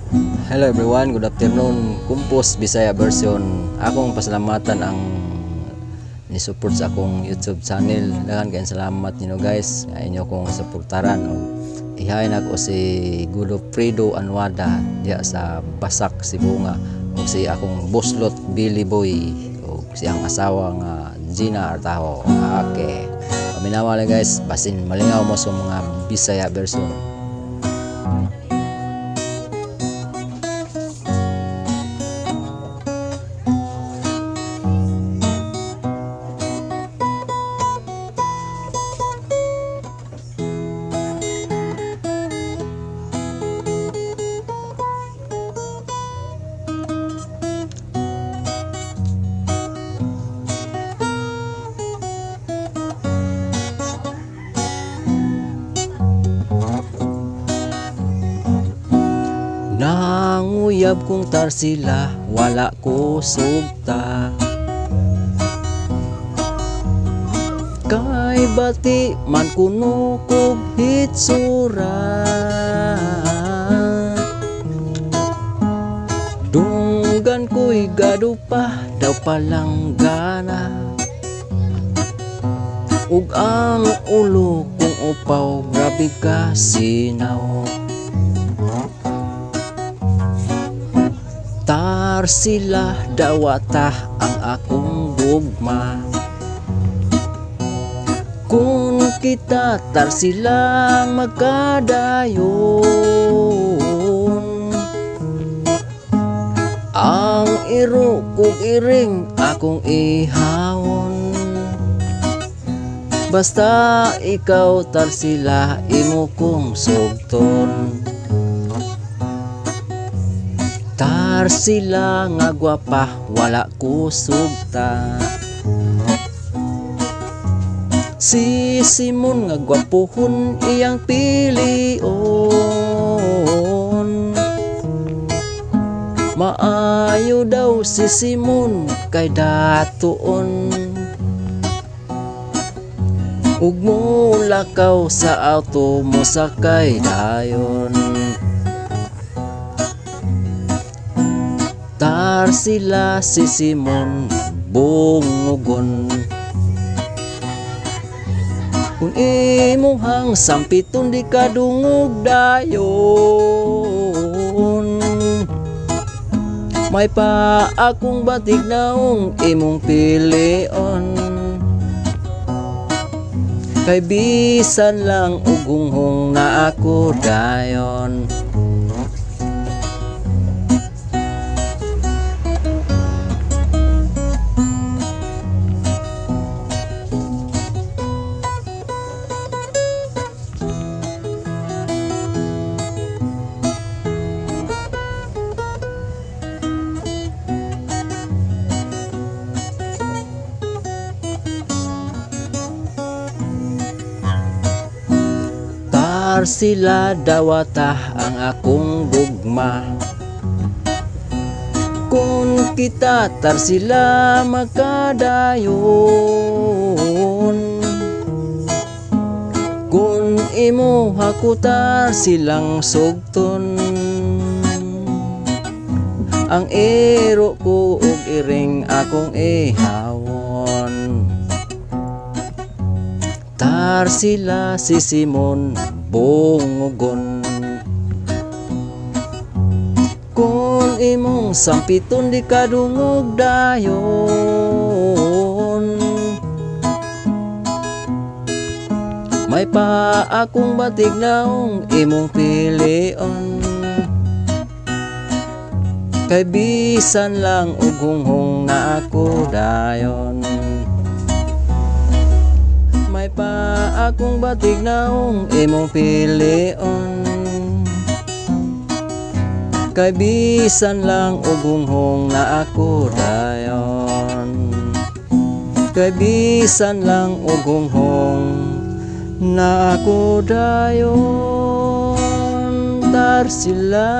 Hello everyone, good afternoon. Kumpos Bisaya version. Akong pasalamatan ang ni-support sa akong YouTube channel. Daghang kayong salamat ninyo guys. Inyo kong suportaran. Ihain ako si Gulo Fredo Anwada diya sa Basak, Sibunga. O si akong buslot Billy Boy. O siyang asawa nga Gina Artaho. Okay. Paminawa lang guys. Basin malingaw mo sa mga Bisaya version. Nanguyab kong tarsila, wala ko sugta. Kay bati man kuno kog hitsura. Dunggan ko'y gadupa, daw palang gana. Ug ang ulo kong upaw, grabe ka sinaw. Tarsila dawata ang akong gugma. Kung kita tarsilang magkadayon, ang iro kong iring akong ihawon. Basta ikaw tarsila, imo kong sugton. Tarsila nga gwapa, wala ko sugta. Si Simon nga gwapuhon, iyang pilion. Maayo daw si Simon kay datuon. Ug mo lakaw sa auto mo sakay dayon. Tarsila si Simon bungugon. Kung imuhang sampiton di kadungog dayon, may pa akong batig naong imong pilion. Kay bisan lang ugunghong na ako dayon. Tarsila dawata ang akong gugma. Kung kita tarsila magkadayon, kung imo hakutar silang sugton. Ang iro ko ug iring akong ihawon. Tarsila si Simon bungugon. Kung imong sampiton di kadungog dayon, may pa akong batig naong imong pilion. Kay bisan lang ugunghong na ako dayon, may pa akong batig naong imong pilion. Kay bisan lang ugunghong na ako dayon, kay bisan lang ugunghong na ako dayon. Tarsila